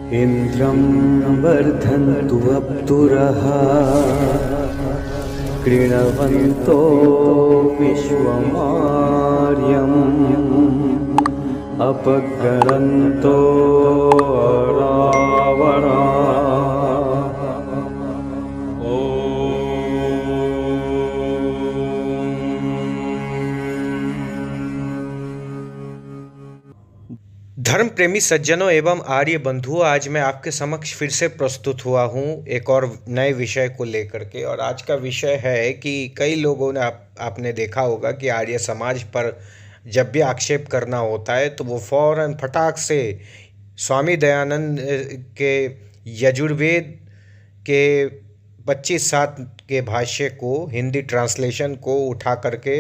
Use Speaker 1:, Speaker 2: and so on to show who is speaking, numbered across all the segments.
Speaker 1: इन्द्रं वर्धन्तु अप्सुरः कृणवन्तो विश्वमार्यम् अपगरन्तो रावणा।
Speaker 2: धर्म प्रेमी सज्जनों एवं आर्य बंधुओं, आज मैं आपके समक्ष फिर से प्रस्तुत हुआ हूँ एक और नए विषय को लेकर के। और आज का विषय है कि कई लोगों ने आपने देखा होगा कि आर्य समाज पर जब भी आक्षेप करना होता है तो वो फौरन फटाक से स्वामी दयानंद के यजुर्वेद के 25/7 के भाष्य को, हिंदी ट्रांसलेशन को उठा करके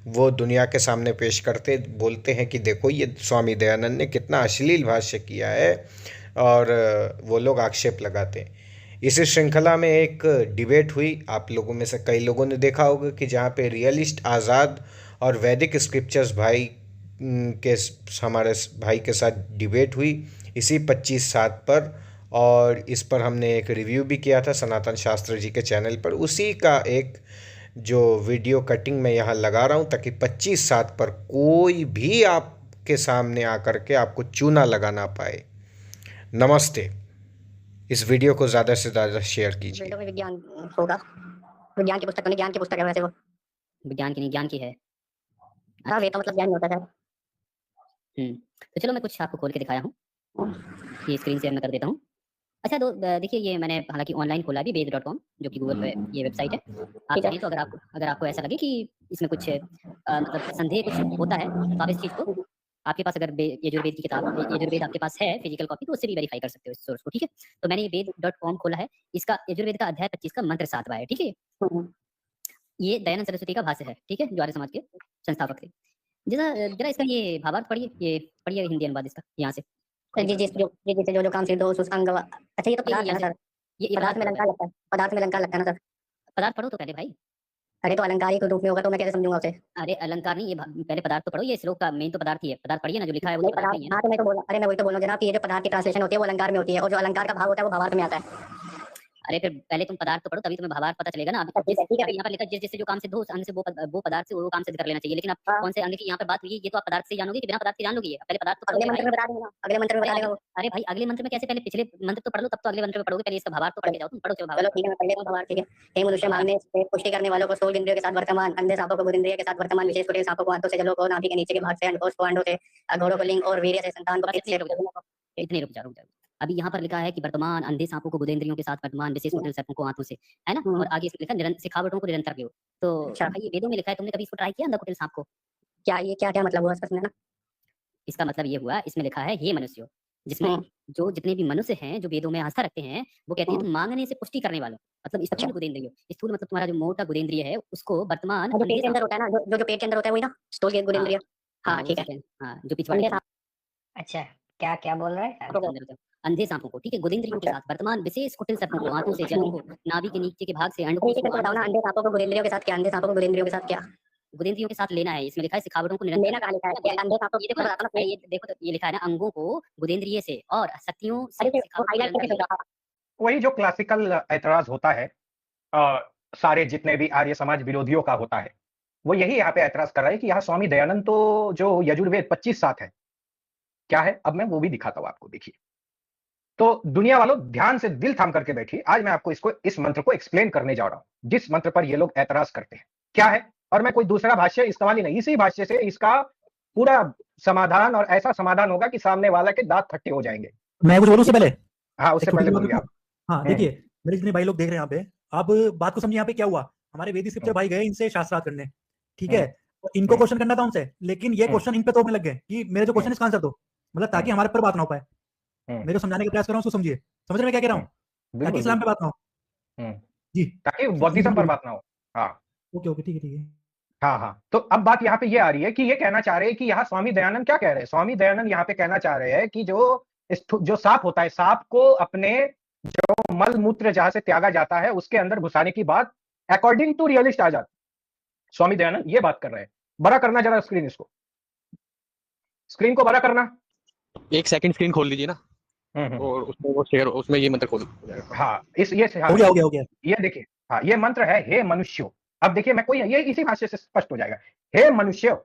Speaker 2: वो दुनिया के सामने पेश करते, बोलते हैं कि देखो ये स्वामी दयानंद ने कितना अश्लील भाष्य किया है, और वो लोग आक्षेप लगाते हैं। इसी श्रृंखला में एक डिबेट हुई, आप लोगों में से कई लोगों ने देखा होगा कि जहाँ पे रियलिस्ट आज़ाद और वैदिक स्क्रिप्चर्स भाई के हमारे भाई के साथ डिबेट हुई इसी 25/7 पर। और इस पर हमने एक रिव्यू भी किया था सनातन शास्त्र जी के चैनल पर। उसी का एक जो वीडियो कटिंग मैं यहाँ लगा रहा हूँ ताकि 25/7 पर कोई भी आपके सामने आकर के आपको चूना लगा ना पाए। नमस्ते। इस वीडियो को ज़्यादा से ज़्यादा शेयर कीजिए।
Speaker 3: में विज्ञान होगा, विज्ञान की पुस्तक नहीं, ज्ञान की पुस्तक है वैसे वो।
Speaker 4: विज्ञान की नहीं, ज्ञान की है।
Speaker 3: हाँ, वेद तो मतलब ज्ञान ही होता है।
Speaker 4: तो चलो मैं कुछ आपको खोल के दिखाया हूँ, ये स्क्रीन शेयर मैं कर देता हूँ। अच्छा, तो देखिए ये मैंने हालांकि ऑनलाइन खोला भी, वेद.com, जो कि गूगल पे ये वेबसाइट है। आप चाहें तो अगर आपको ऐसा लगे कि इसमें कुछ मतलब संदेह कुछ होता है तो आप इस चीज़ को, आपके पास अगर यजुर्वेद की किताब, यजुर्वेद आपके पास है फिजिकल कॉपी, तो उससे भी वेरीफाई कर सकते हो इस सोर्स को। ठीक है, तो मैंने ये वेद.com खोला है, इसका यजुर्वेद का अध्याय 25 का मंत्र 7वां है। ठीक है, ये दयानंद सरस्वती का भाष्य है। ठीक है, जो आर्य समाज के संस्थापक थे। जरा इसका ये भावार्थ पढ़िए, ये पढ़िए हिंदी अनुवाद इसका यहाँ से।
Speaker 3: जो काम सिद्ध हो उस अंग। अच्छा, ये तो पदार्थ है ना सर,
Speaker 4: ये
Speaker 3: पदार्थ में अलंकार लगता है, पदार्थ में अलंकार लगता है ना सर।
Speaker 4: पदार्थ पढ़ो तो पहले भाई।
Speaker 3: अरे तो अलंकारिक रूप में होगा तो मैं कैसे समझूंगा उसे?
Speaker 4: अरे अलंकार नहीं, ये पहले पदार्थ तो पढ़ो, ये श्लोक का मेन तो पदार्थ ही है। पदार्थ पढ़िए ना, जो लिखा है वो तो पदार्थ ही है ना।
Speaker 3: हाँ, तो मैं तो बोला, अरे मैं वही तो बोल रहा हूँ जनाब कि ये जो पदार्थ की ट्रांसलेशन होती है वो अलंकार में होती है, और जो अलंकार का भाव होता है वो भावार्थ में आता है।
Speaker 4: अरे फिर पहले तुम पदार्थ तो पढ़ो, तभी तुम्हें भावार्थ पता चलेगा ना। अब यहाँ पर लिखा जिससे जो काम सिद्ध हो उस अंग से वो पदार्थ से वो काम सिद्ध कर लेना चाहिए। लेकिन अब कौन से अंग की यहाँ पे बात हुई, ये तो आप पदार्थ से जानोगे कि बिना पदार्थ के जान लोगे? पहले पदार्थ तो
Speaker 3: अगले मंत्र में बता देगा, अगले मंत्र में बता देगा वो।
Speaker 4: अरे भाई अगले मंत्र में कैसे? पहले पिछले मंत्र तो पढ़ लो, तब तो अगले मंत्र में पढ़ोगे। पहले इसका भावार्थ तो पढ़ के जाओ, तुम पढ़ो।
Speaker 3: चलो ठीक है, मैं पढ़ लेता हूँ भावार्थ। ठीक है, हे मनुष्य मांगने से पुष्टि करने वालों को 16 इंद्रियों के साथ वर्तमान, अंधे सांपों को बुद्धिंद्रिय के साथ वर्तमान, विशेष कुटिल सांपों को हाथों से, जलों को नाभि के नीचे के भाग से, अंडकोश को अंडों से, घोड़ों को लिंग और वीर्य से संतान को।
Speaker 4: इतने रुक जाओ। अभी यहाँ पर लिखा है कि वर्तमान अंधे सांपों को बुद्धेंद्रियों के साथ वर्तमान, विशेष कुटिल सर्पों को हाथों से, है ना। और आगे इसमें लिखा सिखावटों को निरंतर लो। तो भाई ये वेदों में लिखा है, तुमने कभी इसको ट्राई किया अंधा कुटिल सांप को?
Speaker 3: क्या ये क्या मतलब हुआ इसका समझना?
Speaker 4: इसका मतलब ये हुआ, इसमें लिखा है हे मनुष्यों, जिसमें जो जितने भी मनुष्य हैं जो वेदों में आस्था रखते हैं, वो कहते हैं तुम मांगने से पुष्टि करने वालों, मतलब स्थूल गुदेंद्रिय। स्थूल मतलब तुम्हारा जो मोटा गुदेंद्रिय है उसको वर्तमान
Speaker 3: जो पेट के अंदर होता है ना, जो पेट के अंदर होता है वही ना स्थूल गुदेंद्रिय। हाँ ठीक है,
Speaker 4: हाँ जो पिछवाड़े।
Speaker 3: अच्छा, क्या क्या बोल रहा है?
Speaker 4: अंधे सांपों को, ठीक है, गुदेंद्रियों के साथ वर्तमान, विशेष कुटिल सर्पों को हाथों से, जलों को, नाभि के नीचे के भाग से, अंडकोश को।
Speaker 3: बताओ ना, अंधे सांपों को गुदेंद्रियों के साथ क्या? अंधे सांपों को गुदेंद्रियों के साथ क्या?
Speaker 4: गुदेंद्रियों के साथ लेना है, इसमें लिखा है सिखावटों को निरंतर।
Speaker 3: लेना कहाँ लिखा है? अंधे सांपों,
Speaker 4: ये देखो, ये देखो तो ये लिखा है ना, अंगों को गुदेंद्रिय से और शक्तियों से।
Speaker 5: वही जो क्लासिकल ऐतराज होता है सारे जितने भी आर्य समाज विरोधियों का होता है, वो यही यहाँ पे ऐतराज कर रहा है कि यहाँ स्वामी दयानंद तो जो यजुर्वेद 25/7 है, क्या है, अब मैं वो भी दिखाता हूँ आपको। देखिए, तो दुनिया वालों ध्यान से दिल थाम करके बैठिए। आज मैं आपको इस मंत्र को एक्सप्लेन करने जा रहा हूं, जिस मंत्र पर ये लोग ऐतराज करते हैं। क्या है? और मैं कोई दूसरा भाष्य इस्तेमाल ही नहीं, इसी भाष्य से इसका पूरा समाधान, और ऐसा समाधान होगा कि सामने वाला के दांत खट्टे हो जाएंगे।
Speaker 6: मैं कुछ बोलूं उससे पहले?
Speaker 5: हाँ, उससे पहले बोलिए आप।
Speaker 6: हाँ देखिए, मेरे जितने भाई लोग देख रहे हैं यहाँ पे, आप बात को समझिए। यहाँ पे क्या हुआ, हमारे वेदी स्क्रिप्चर भाई गए इनसे शास्त्रार्थ करने, ठीक है, तो इनको क्वेश्चन करना था उनसे, लेकिन ये क्वेश्चन इन पे तोड़ने लग गए कि मेरे जो क्वेश्चन इसका आंसर दो, मतलब ताकि हमारे पर बात ना हो पाए। मेरे समझाने का प्रयास कर रहा हूँ, उसको समझिए। समझ रहे मैं क्या कह रहा हूँ? ताकि इस्लाम पे बात ना हो जी,
Speaker 5: ताकि बौद्धिज्म पर बात ना हो। हाँ
Speaker 6: ओके ओके, ठीक है ठीक है।
Speaker 5: हाँ हाँ, तो अब बात यहाँ पे ये आ रही है कि ये कहना चाह रहे हैं कि यहाँ स्वामी दयानंद क्या कह रहे हैं। स्वामी दयानंद यहाँ पे कहना चाह रहे हैं कि जो सांप होता है, सांप को अपने जो मल मूत्र जहां से त्यागा जाता है उसके अंदर घुसाने की बात अकॉर्डिंग टू रियलिस्ट आजाद स्वामी दयानंद ये बात कर रहे हैं। बड़ा करना जरा स्क्रीन, इसको, स्क्रीन को बड़ा करना।
Speaker 7: एक सेकंड स्क्रीन खोल लीजिए ना। और उसमें वो शेयर, उसमें ये मंत्र खोल जाएगा।
Speaker 5: हाँ, ये
Speaker 6: हो गया
Speaker 5: ये देखिए, हाँ, ये मंत्र है, हे मनुष्यों। अब देखिए, मैं कोई ये इसी भाषा से स्पष्ट हो जाएगा। हे मनुष्य,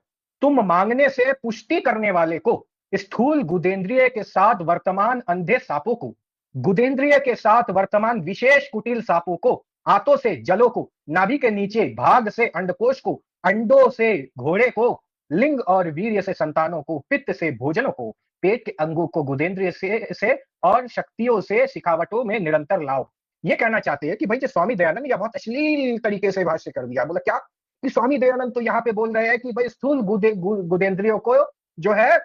Speaker 5: तुम मांगने से पुष्टि करने वाले को, स्थूल गुदेंद्रिय के साथ वर्तमान अंधे सांपों को, गुदेंद्रिय के साथ वर्तमान विशेष कुटिल सांपों को, आंतों से जलों को, नाभि के नीचे भाग से अंडकोश को, अंडों से घोड़े को, लिंग और वीर्य से संतानों को, पित्त से भोजनों को, पेट के अंगों को गुदेंद्रिय से और शक्तियों से शिखावटों में निरंतर लाओ। ये कहना चाहते हैं कि भाई, जो स्वामी दयानंद यह बहुत अश्लील तरीके से भाष्य कर दिया। बोला क्या कि स्वामी दयानंद तो यहाँ पे बोल रहे हैं कि भाई स्थूल गुदेंद्रियों को जो है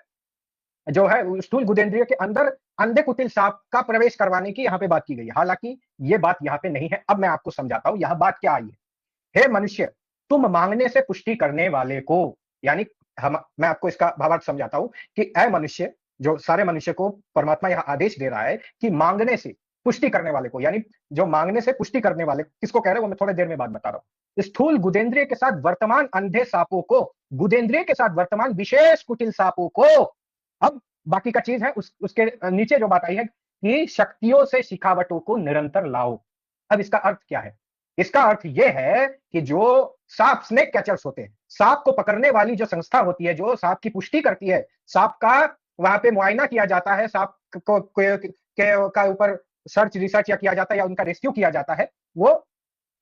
Speaker 5: स्थूल गुदेंद्रिय के अंदर अंधे कुटिल सांप का प्रवेश करवाने की यहाँ पे बात की गई है। हालांकि ये बात यहाँ पे नहीं है। अब मैं आपको समझाता हूं यहाँ बात क्या आई है। हे मनुष्य, तुम मांगने से पुष्टि करने वाले को, यानी मैं आपको इसका भावार्थ समझाता हूं कि ऐ मनुष्य, जो सारे मनुष्य को परमात्मा यह आदेश दे रहा है कि मांगने से पुष्टि करने वाले को, यानी जो मांगने से पुष्टि करने वाले किसको कह रहे हैं वो मैं थोड़ी देर में बात बता रहा हूं। स्थूल गुदेंद्रिय के साथ वर्तमान अंधे सांपों को, गुदेंद्रिय के साथ वर्तमान विशेष कुटिल सांपों को, अब बाकी का चीज है उसके नीचे जो बात आई है कि शक्तियों से शिखावटों को निरंतर लाओ। अब इसका अर्थ क्या है? इसका अर्थ यह है कि जो सांप, स्नेक कैचर्स होते हैं, सांप को पकड़ने वाली जो संस्था होती है, जो सांप की पुष्टि करती है, सांप का वहां पे मुआयना किया जाता है, सांप का ऊपर सर्च रिसर्च या किया जाता है या उनका रेस्क्यू किया जाता है, वो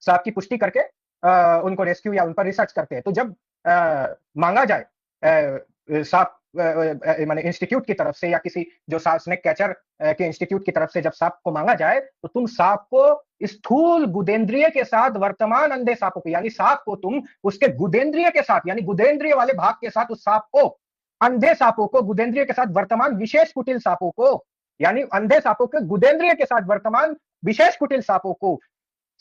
Speaker 5: सांप की पुष्टि करके उनको रेस्क्यू या उन पर रिसर्च करते हैं। तो जब मांगा जाए सांप माने इंस्टीट्यूट की तरफ से या किसी जो स्नेक कैचर के इंस्टीट्यूट की तरफ से जब सांप को मांगा जाए, तो तुम सांप को स्थूल गुदेंद्रिय के साथ वर्तमान अंधे सांपों को, यानी सांप को तुम उसके गुदेंद्रिय के साथ, यानी गुदेंद्रिय वाले भाग के साथ उस सांप को, अंधे सांपों को गुदेंद्रिय के साथ वर्तमान विशेष कुटिल सांपों को, यानी अंधे सांपों के गुदेंद्रिय के साथ वर्तमान विशेष कुटिल सांपों को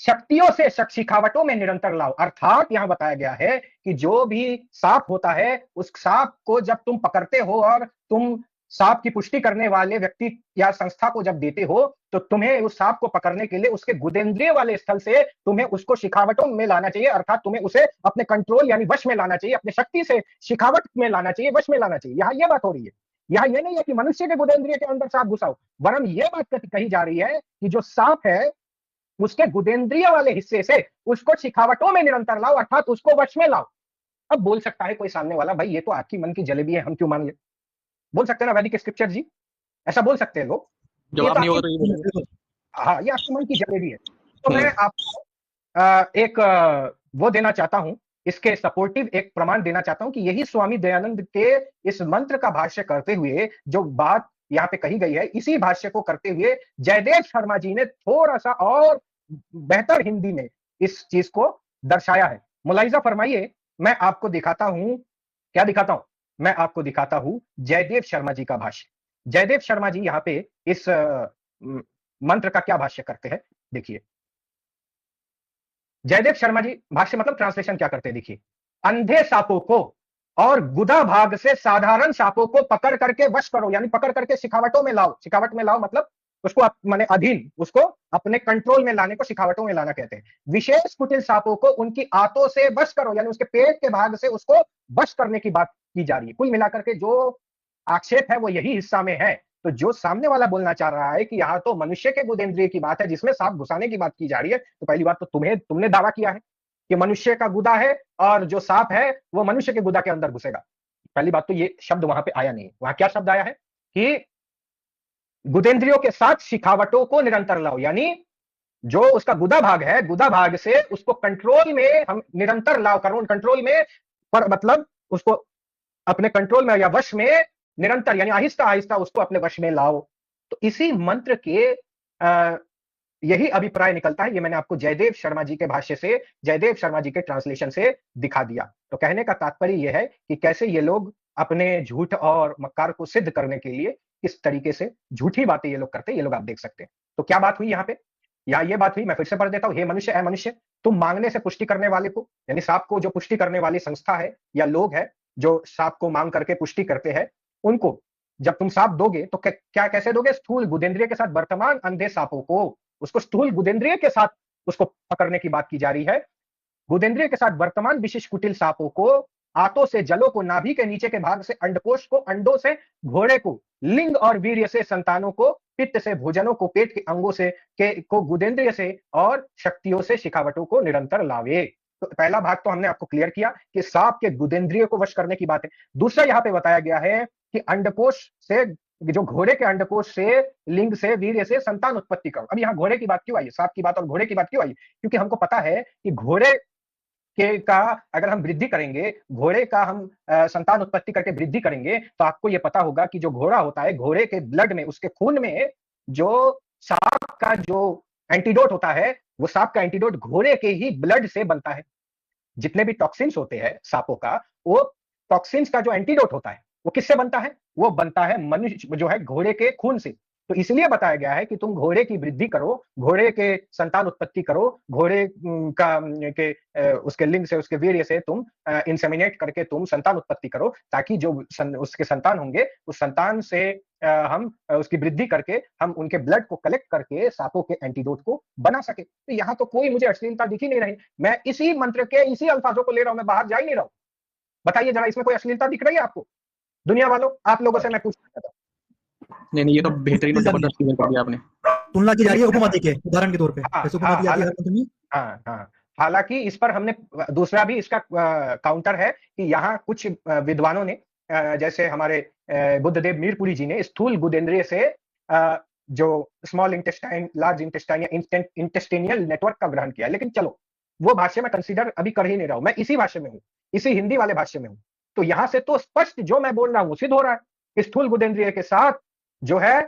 Speaker 5: शक्तियों से शिखावटों में निरंतर लाओ। अर्थात यहां बताया गया है कि जो भी सांप होता है, उस सांप को जब तुम पकड़ते हो और तुम सांप की पुष्टि करने वाले व्यक्ति या संस्था को जब देते हो, तो तुम्हें उस सांप को पकड़ने के लिए उसके गुदेंद्रिय वाले स्थल से तुम्हें उसको शिखावटों में लाना चाहिए। अर्थात तुम्हें उसे अपने कंट्रोल यानी वश में लाना चाहिए, अपने शक्ति से शिखावट में लाना चाहिए, वश में लाना चाहिए। यहाँ यह बात हो रही है। यहाँ यह नहीं है कि मनुष्य के गुदेंद्रिय के अंदर सांप घुसाओ, वरन यह बात कही जा रही है कि जो सांप है उसके गुदेंद्रिय वाले हिस्से से उसको शिखावटों में निरंतर लाओ, अर्थात उसको वश में लाओ। अब बोल सकता है कोई सामने वाला, भाई ये तो आपकी मन की जलेबी है, हम क्यों मान ले? बोल सकते हैं ना वैदिक स्क्रिप्चर जी, ऐसा बोल सकते हैं लोग।
Speaker 7: जवाब नहीं होगा तो ये बोलेंगे।
Speaker 5: हाँ, ये आपकी मन की जलेबी है। तो मैं आपको एक वो देना चाहता हूं, इसके सपोर्टिव एक प्रमाण देना चाहता हूं कि यही स्वामी दयानंद के इस मंत्र का भाष्य करते हुए जो बात यहाँ पे कही गई है, इसी भाष्य को करते हुए जयदेव शर्मा जी ने थोड़ा सा और बेहतर हिंदी में इस चीज को दर्शाया है। मुलाहिजा फरमाइए, मैं आपको दिखाता हूं, क्या दिखाता हूं? मैं आपको दिखाता हूं जयदेव शर्मा जी का भाष्य। जयदेव शर्मा जी यहाँ पे इस मंत्र का क्या भाष्य करते हैं, देखिए। जयदेव शर्मा जी भाष्य मतलब ट्रांसलेशन क्या करते हैं, देखिए। अंधे सांपों को और गुदा भाग से साधारण सांपों को पकड़ करके वश करो, यानी पकड़ करके शिखावटों में लाओ। शिखावट में लाओ मतलब उसको माने अधीन, उसको अपने कंट्रोल में लाने को शिखावटों में लाना कहते हैं। विशेष कुटिल सांपों को उनकी आंतों से वश करो, यानी उसके पेट के भाग से उसको वश करने की बात की जा रही है। कुल मिलाकर के जो आक्षेप है वो यही हिस्सा में है। तो जो सामने वाला बोलना चाह रहा है कि यहाँ तो मनुष्य के गुदेंद्रिय की बात है जिसमें सांप घुसाने की बात की जा रही है, तो पहली बात तो तुमने दावा किया है कि मनुष्य का गुदा है और जो सांप है वो मनुष्य के गुदा के अंदर घुसेगा। पहली बात तो ये शब्द वहां पे आया नहीं। वहां क्या शब्द आया है कि गुदेंद्रियों के साथ शिखावटों को निरंतर लाओ, यानी जो उसका गुदा भाग है, गुदा भाग से उसको कंट्रोल में हम निरंतर लाओ करो, कंट्रोल में पर मतलब उसको अपने कंट्रोल में या वश में निरंतर, यानी आहिस्ता आहिस्ता उसको अपने वश में लाओ। तो इसी मंत्र के यही अभिप्राय निकलता है। ये मैंने आपको जयदेव शर्मा जी के भाष्य से, जयदेव शर्मा जी के ट्रांसलेशन से दिखा दिया। तो कहने का तात्पर्य यह है कि कैसे ये लोग अपने झूठ और मक्कार को सिद्ध करने के लिए किस तरीके से झूठी बातें ये लोग करते हैं, ये लोग आप देख सकते हैं। तो क्या बात हुई यहाँ पे? यहाँ ये बात हुई, मैं फिर से पढ़ देता हूं। हे मनुष्य, ऐ मनुष्य, तुम मांगने से पुष्टि करने वाले को, यानी सांप को जो पुष्टि करने वाली संस्था है या लोग है जो सांप को मांग करके पुष्टि करते हैं, उनको जब तुम सांप दोगे तो क्या कैसे दोगे? स्थूल गुदेंद्रिय के साथ वर्तमान अंधे सांपों को, उसको स्थूल गुदेंद्रिय के साथ उसको पकड़ने की बात की जा रही है। गुदेंद्रिय के साथ वर्तमान विशेष कुटिल सांपों को आतों से जलों को, नाभि के नीचे के भाग से अंडकोश को, अंडों से घोड़े को, लिंग और वीर्य से संतानों को, पित्त से भोजनों को, पेट के अंगों से को गुदेंद्रिय से और शक्तियों से शिखावटों को निरंतर लावे। तो पहला भाग तो हमने आपको क्लियर किया कि सांप के गुदेंद्रिय को वश करने की बात है। दूसरा यहाँ पे बताया गया है कि अंडकोश से, जो घोड़े के अंडकोश से, लिंग से, वीर्य से संतान उत्पत्ति करो। अब यहाँ घोड़े की बात क्यों आई, सांप की बात और घोड़े की बात क्यों आई? क्योंकि हमको पता है कि घोड़े के का अगर हम वृद्धि करेंगे, घोड़े का हम संतान उत्पत्ति करके वृद्धि करेंगे, तो आपको यह पता होगा कि जो घोड़ा होता है, घोड़े के ब्लड में, उसके खून में जो सांप का जो एंटीडोट होता है, वो सांप का एंटीडोट घोड़े के ही ब्लड से बनता है। जितने भी टॉक्सिन्स होते हैं सांपों का, वो टॉक्सिन्स का जो एंटीडोट होता है वो किससे बनता है? वो बनता है मनुष्य जो है घोड़े के खून से। तो इसलिए बताया गया है कि तुम घोड़े की वृद्धि करो, घोड़े के संतान उत्पत्ति करो, घोड़े उसके लिंग से, उसके वीर्य से तुम इंसेमिनेट करके तुम संतान उत्पत्ति करो, ताकि जो उसके संतान होंगे, उस संतान से हम उसकी वृद्धि करके हम उनके ब्लड को कलेक्ट करके सांपों के एंटीडोट को बना सके। तो यहाँ तो कोई मुझे अश्लीलता दिख ही नहीं रही। मैं इसी मंत्र के इसी अल्फाजों को ले रहा हूं, मैं बाहर जा ही नहीं रहा हूं। बताइए जरा, इसमें कोई अश्लीलता दिख रही है आपको? दुनिया वालों, आप लोगों से मैं पूछ रहा था।
Speaker 7: नहीं, ये तो बेहतरीन और जबरदस्त क्लियर कर दिया आपने।
Speaker 6: तुलना की जा रही है उपमा देके, उदाहरण के तौर पे। जैसे उपमा दी जाती है हर मंत्र में।
Speaker 5: हाँ, हालांकि इस पर हमने दूसरा भी इसका काउंटर है कि यहाँ कुछ विद्वानों ने, जैसे हमारे बुद्धदेव मीरपुरी जी ने स्थूल गुदेंद्रिय से जो स्मॉल इंटेस्टाइन, लार्ज इंटेस्टाइन या इंटेस्टिनियल नेटवर्क का ग्रहण किया। लेकिन चलो, वो भाष्य में कंसीडर अभी कर ही नहीं रहा हूं, मैं इसी भाष्य में हूं, इसी हिंदी वाले भाष्य में हूं। तो यहां से तो स्पष्ट जो मैं बोल रहा हूं सिद्ध हो रहा है। स्थूल गुदेंद्रिय के साथ जो है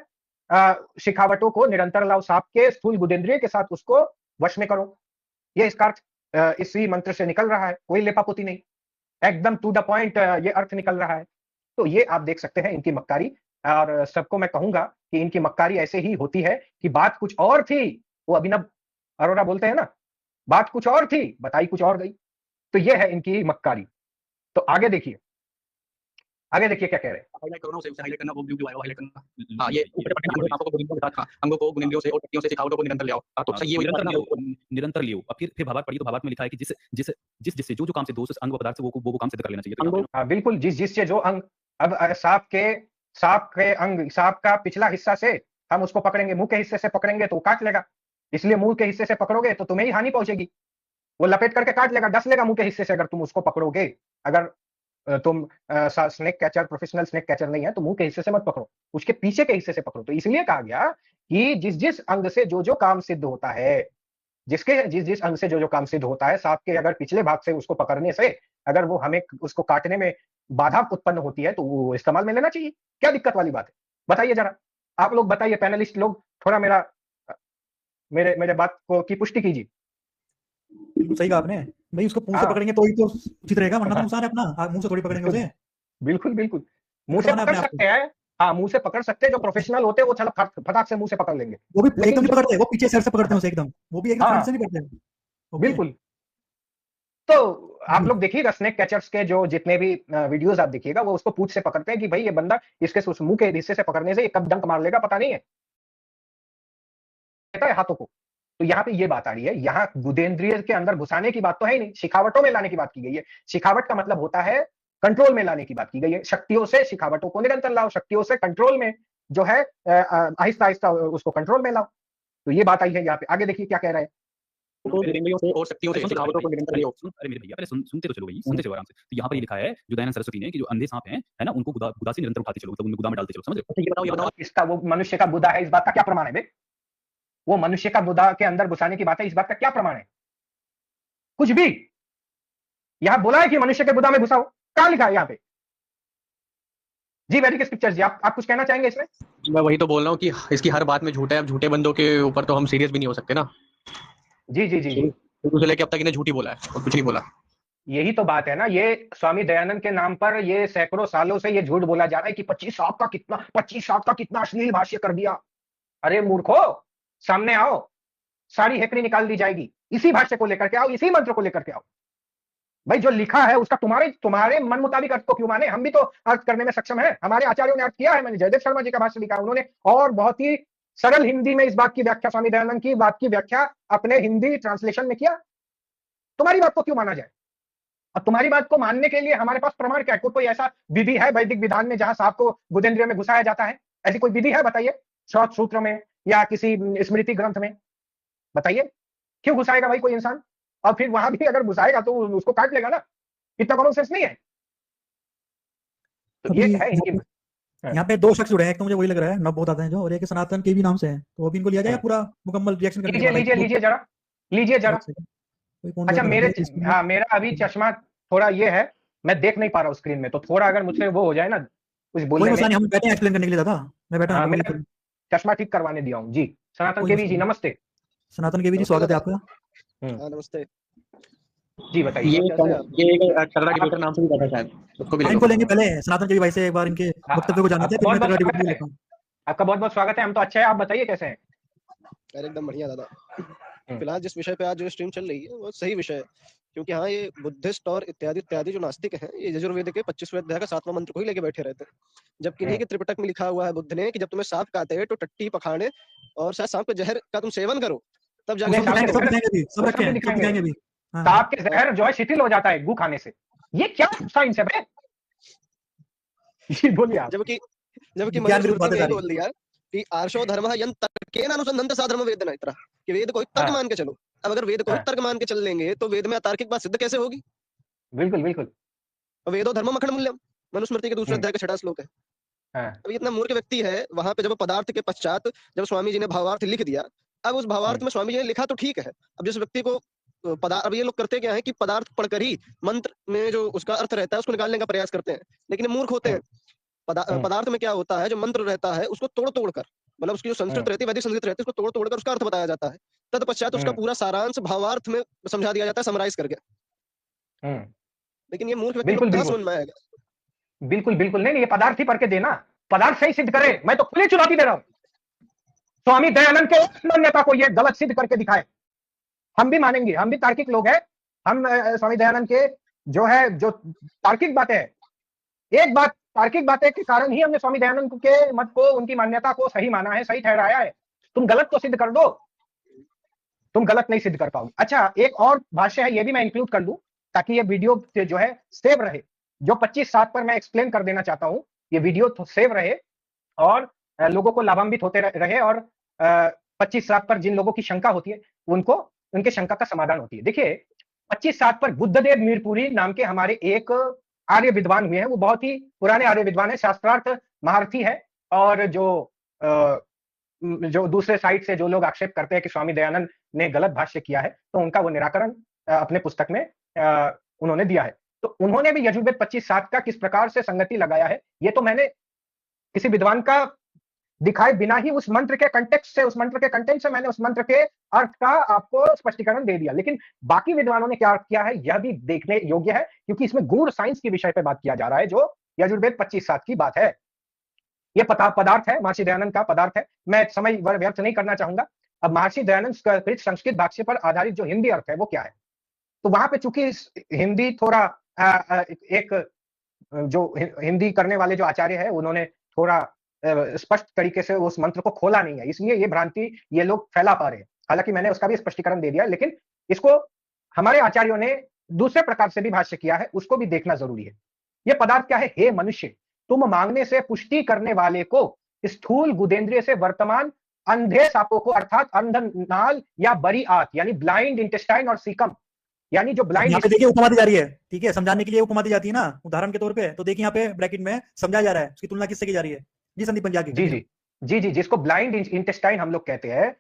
Speaker 5: शिखावटों को निरंतर लाओ, सांप के स्थूल गुदेंद्रिय के साथ उसको वश में करो। ये इसका अर्थ इसी मंत्र से निकल रहा है, कोई लेपापोती नहीं, एकदम टू द पॉइंट ये अर्थ निकल रहा है। तो ये आप देख सकते हैं इनकी मक्कारी। और सबको मैं कहूंगा कि इनकी मक्कारी ऐसे ही होती है कि बात कुछ और थी, वो अभिनव अरोरा बोलते हैं ना, बात कुछ और थी, बताई कुछ और गई। तो ये है इनकी मक्कारी। तो आगे देखिए क्या कह रहे हैं।
Speaker 7: हाईलाइट करना, उसे हाईलाइट करना, वो व्यू जो आया वो हाईलाइट करना। हां, ये ऊपर पट्टी सांपों को गुदेंद्रियों के साथ, अंगों को गुदेंद्रियों से और पट्टियों से शिखावटों को निरंतर ले आओ। तो अच्छा, ये
Speaker 8: निरंतर लियो। अब फिर भावार्थ पढ़िए तो भावार्थ में लिखा है कि जिससे जो काम से दोष अंग व पदार्थ से वो काम सिद्ध कर लेना चाहिए।
Speaker 5: हाँ बिल्कुल, जिससे जो अंग, अब सांप के अंग, सांप का पिछला हिस्सा से हम उसको पकड़ेंगे, मुंह के हिस्से से पकड़ेंगे तो काट लेगा, इसलिए मुंह के हिस्से से पकड़ोगे तो तुम्हें ही हानि पहुंचेगी। वो लपेट करके काट लेगा, डस लेगा मुंह के हिस्से से अगर तुम उसको पकड़ोगे। अगर तुम snake catcher, professional snake catcher नहीं है तो मुंह के हिस्से से मत पकड़ो, उसके पीछे के हिस्से से पकड़ो। तो इसलिए कहा गया कि जिस अंग से जो काम सिद्ध होता है, जिस अंग से जो काम सिद्ध होता है, सांप के अगर पिछले भाग से उसको पकड़ने से अगर वो हमें उसको काटने में बाधा उत्पन्न होती है तो वो इस्तेमाल में लेना चाहिए। क्या दिक्कत वाली बात है? बताइए जरा, आप लोग बताइए, पैनलिस्ट लोग, थोड़ा मेरे बात को की पुष्टि कीजिए।
Speaker 6: सही कहा आपने भाई, उसको मुंह से पकड़ेंगे तो ही तो उचित रहेगा, वरना तो नुकसान है अपना। मुंह से थोड़ी पकड़ेंगे उसे।
Speaker 5: बिल्कुल मुंह से पकड़ सकते हैं। हाँ, मुंह से पकड़ सकते हैं, जो प्रोफेशनल होते हैं वो फटाक से मुंह से पकड़ लेंगे।
Speaker 6: वो भी एकदम नहीं पकड़ते, वो पीछे साइड से पकड़ते हैं उसे एकदम, वो भी एकदम फ्रंट से नहीं पकड़ते।
Speaker 5: बिल्कुल। तो आप लोग देखिएगा स्नेक कैचर्स के जो जितने भी वीडियोस आप देखिएगा, वो उसको पूंछ से पकड़ते हैं कि भाई ये बंदा इसके मुंह के हिस्से से पकड़ने से ये कब डंक मार लेगा पता नहीं है हाथों को। तो यहाँ पे ये बात आ रही है, यहाँ गुदेंद्रिय के अंदर घुसाने की बात तो है ही नहीं, शिखावटों में लाने की बात की गई है। शिखावट का मतलब होता है कंट्रोल में लाने की बात की गई है। शक्तियों से शिखावटों को निरंतर लाओ, शक्तियों से कंट्रोल में जो है आहिस्ता आहिस्ता उसको कंट्रोल में लाओ। तो ये बात आई है यहाँ पे। आगे देखिए क्या कह रहे हैं।
Speaker 7: और शक्तियों से शिखावटों को निरंतर ले आओ।
Speaker 8: अरे मेरे भैया, पहले सुनते तो चलो भाई, सुनते चलो आराम से। तो यहाँ पर ये लिखा है जो दयानंद सरस्वती ने कि जो अंधे सांप हैं, है ना, उनको गुदा से निरंतर उठाते चलो, मतलब उनमें गुदा में डालते चलो। समझ रहे हो?
Speaker 7: ये बताओ
Speaker 5: इसका वो मनुष्य का बुदा है, इस बात का क्या प्रमाण है बे? वो मनुष्य का बुदा के अंदर घुसाने की बात है, इस बात का क्या प्रमाण है? कुछ भी यहां बोला है कि मनुष्य के बुदा में घुसाओ? कहां लिखा है यहाँ पे? जी वैदिक स्क्रिप्चर्स जी, आप कुछ कहना चाहेंगे इसमें?
Speaker 7: मैं वही तो बोल रहा हूँ कि इसकी हर बात में झूठ है। अब झूठे बंदों के ऊपर तो हम सीरियस भी नहीं हो सकते ना।
Speaker 5: जी जी जी,
Speaker 7: शुरू से लेके अब तक इन्हें झूठी बोला है और कुछ नहीं बोला।
Speaker 5: यही तो बात है ना, ये स्वामी दयानंद के नाम पर ये सैकड़ों सालों से ये झूठ बोला जा रहा है कि 25 साहब का कितना अश्लील भाष्य कर दिया। अरे मूर्खो, सामने आओ, सारी हेकड़ी निकाल दी जाएगी। इसी भाष्य को लेकर के आओ, इसी मंत्र को लेकर के आओ। भाई जो लिखा है उसका तुम्हारे मन मुताबिक अर्थ को क्यों माने? हम भी तो अर्थ करने में सक्षम है, हमारे आचार्यों ने अर्थ किया है। मैंने जयदेव शर्मा जी का भाष्य लिखा है, उन्होंने और बहुत ही सरल हिंदी में इस बात की व्याख्या, स्वामी दयानंद की बात की व्याख्या अपने हिंदी ट्रांसलेशन में किया। तुम्हारी बात को क्यों माना जाए? अब तुम्हारी बात को मानने के लिए हमारे पास प्रमाण क्या है? कोई ऐसा विधि है वैदिक विधान में जहां सांप को गुदेंद्रिय में घुसाया जाता है? ऐसी कोई विधि है? बताइए, श्रौत सूत्र में या किसी स्मृति ग्रंथ में, बताइए। क्यों घुसाएगा भाई कोई इंसान? और फिर वहां भी अगर घुसाएगा तो उसको काट लेगा ना। इतना कॉमन सेंस नहीं है? तो ये है इनकी।
Speaker 6: यहाँ पे 2 शख्स जुड़े हैं, एक तो मुझे वही लग रहा है नव बहुत आते हैं जो, और एक सनातन के भी नाम से है, तो अभी इनको लिया जाए पूरा मुकम्मल रिएक्शन करने के बाद?
Speaker 5: लीजिए जरा। अच्छा हाँ, मेरा अभी चश्मा थोड़ा ये है, मैं देख नहीं पा रहा हूँ स्क्रीन में, तो थोड़ा अगर मुझसे वो हो जाए ना कुछ बोलने में।
Speaker 6: हम बैठे हैं एक्सप्लेन करने के लिए था, मैं बैठा हूं।
Speaker 5: मैं चश्मा ठीक करवाने दिया हूँ जी। सनातन केवी जी नमस्ते।
Speaker 6: सनातन केवी जी स्वागत है आपका।
Speaker 9: नमस्ते
Speaker 5: जी बताइए।
Speaker 7: ये कलरा डिबेटर नाम से भी बैठा शायद, उसको भी
Speaker 6: इनको लेंगे पहले सनातन केवी भाई से एक बार इनके वक्तव्य को जानते हैं, फिर मैं कलरा डिबेटर लेता हूं।
Speaker 5: आपका बहुत बहुत स्वागत है। हम तो अच्छे हैं, आप बताइए कैसे हैं?
Speaker 9: एकदम बढ़िया दादा। फिलहाल जिस विषय पे आज जो स्ट्रीम चल रही है वो सही विषय है, क्योंकि हाँ ये बुद्धिस्ट और इत्यादि इत्यादि जो नास्तिक हैं ये यजुर्वेद के 25वें अध्याय का 7वां मंत्र को ही लेके बैठे रहते हैं, जबकि नहीं कि त्रिपिटक में लिखा हुआ है बुद्ध ने कि जब तुम्हें सांप काटे तो टट्टी पखाड़े और शायद सांप के जहर का तुम सेवन करो तब जाके
Speaker 5: सांप के जहर जो है शिथिल हो जाता है गू खाने से। ये क्या साइंस है भाई? जी बोलिए आप।
Speaker 9: जबकि मनुस्मृति ने बोल दिया कि आर्षो धर्मः यन्तर्केन अनुसन्धन्ते सा धर्म वेदना, इतना कि वेद को तर्क मान के चलो। अब अगर वेद को तर्क मान के चल लेंगे तो वेद में अतार्किक बात सिद्ध कैसे होगी?
Speaker 5: बिल्कुल बिल्कुल।
Speaker 9: वेदो धर्म मखण मूल्यम, मनुस्मृति के दूसरे अध्याय का 6वां श्लोक है। अब इतना मूर्ख व्यक्ति है, वहां पे जब पदार्थ के पश्चात जब स्वामी जी ने भावार्थ लिख दिया, अब उस भावार्थ में स्वामी जी ने लिखा तो ठीक है, अब जिस व्यक्ति को अब ये लोग करते क्या है कि पदार्थ पढ़कर ही मंत्र में जो उसका अर्थ रहता है उसको निकालने का प्रयास करते हैं, लेकिन मूर्ख होते हैं। पदार्थ में क्या होता है, जो मंत्र रहता है उसको तोड़ कर, मतलब उसकी जो संस्कृत रहती है, वैदिक संस्कृत रहती है, उसको तोड़ कर उसका अर्थ बताया जाता है। तत्पश्चात उसका पूरा सारांश भावार्थ में समझा दिया जाता है, समराइज करके। लेकिन ये मूर्ख व्यक्ति को कहां समझ में आएगा?
Speaker 5: बिल्कुल बिल्कुल नहीं, ये पदार्थ ही पढ़ के देना, पदार्थ से ही सिद्ध करे। मैं तो खुली चुनौती दे रहा हूं, स्वामी दयानंद के मान्यता को ये गलत सिद्ध करके दिखाए। हम भी मानेंगे, हम भी तार्किक लोग हैं। हम स्वामी दयानंद के जो तार्किक बातें हैं, एक बात तार्किक बातें के कारण ही हमने स्वामी दयानंद के मत को, उनकी मान्यता को सही माना है, सही ठहराया है। तुम गलत तो सिद्ध कर दो, तुम गलत नहीं सिद्ध कर पाओगे। अच्छा, एक और भाष्य है, ये भी मैं इंक्लूड कर लूं ताकि ये वीडियो जो है सेव रहे। जो 25/7 पर मैं एक्सप्लेन कर देना चाहता हूं, ये वीडियो तो सेव रहे और लोगों को लाभान्वित होते रहे, और 25/7 पर जिन लोगों की शंका होती है उनको उनके शंका का समाधान होती है। देखिए 25/7 पर बुद्धदेव मीरपुरी नाम के हमारे एक आर्य विद्वान हुए हैं, वो बहुत ही पुराने आर्य विद्वान है, शास्त्रार्थ महारथी है। और जो दूसरे साइड से जो लोग आक्षेप करते हैं कि स्वामी दयानंद ने गलत भाष्य किया है, तो उनका वो निराकरण अपने पुस्तक में उन्होंने दिया है। तो उन्होंने भी यजुर्वेद 25/7 का किस प्रकार से संगति लगाया है, ये तो मैंने किसी विद्वान का दिखाए बिना ही उस मंत्र के कंटेक्स्ट से, उस मंत्र के कंटेंट से मैंने उस मंत्र के अर्थ का आपको स्पष्टीकरण दे दिया। लेकिन बाकी विद्वानों ने क्या किया है, यह भी देखने योग्य है, क्योंकि इसमें गूढ़ साइंस के विषय पे बात किया जा रहा है, जो यजुर्वेद 25/7 की बात है। ये पदार्थ है, महर्षि दयानंद का पदार्थ है। मैं समय व्यर्थ नहीं करना चाहूंगा। अब महर्षि दयानंद संस्कृत भाष्य पर आधारित जो हिंदी अर्थ है वो क्या है, तो वहां पे चूंकि हिंदी थोड़ा एक जो हिंदी करने वाले जो आचार्य है उन्होंने थोड़ा स्पष्ट तरीके से उस मंत्र को खोला नहीं है, इसलिए ये भ्रांति ये लोग फैला पा रहे हैं। हालांकि मैंने उसका भी स्पष्टीकरण दे दिया, लेकिन इसको हमारे आचार्यों ने दूसरे प्रकार से भी भाष्य किया है, उसको भी देखना जरूरी है। ये पदार्थ क्या है? हे मनुष्य, तुम मांगने से पुष्टि करने वाले को स्थूल गुदेंद्रिय से वर्तमान अंधे सांपों को, अर्थात अंधनाल या बरी आंत, यानी ब्लाइंड इंटेस्टाइन और सीकम, यानी जो ब्लाइंड,
Speaker 6: देखिए उपमा दी जा रही है, ठीक है, समझाने के लिए उपमा दी जाती है ना, उदाहरण के तौर पे। तो देखिए यहाँ पे ब्रैकेट में समझाया जा रहा है, उसकी तुलना किससे की जा रही है? जी संदीप पंजाबी।
Speaker 5: जी, जिसको ब्लाइंड इंटेस्टाइन हम लोग कहते हैं,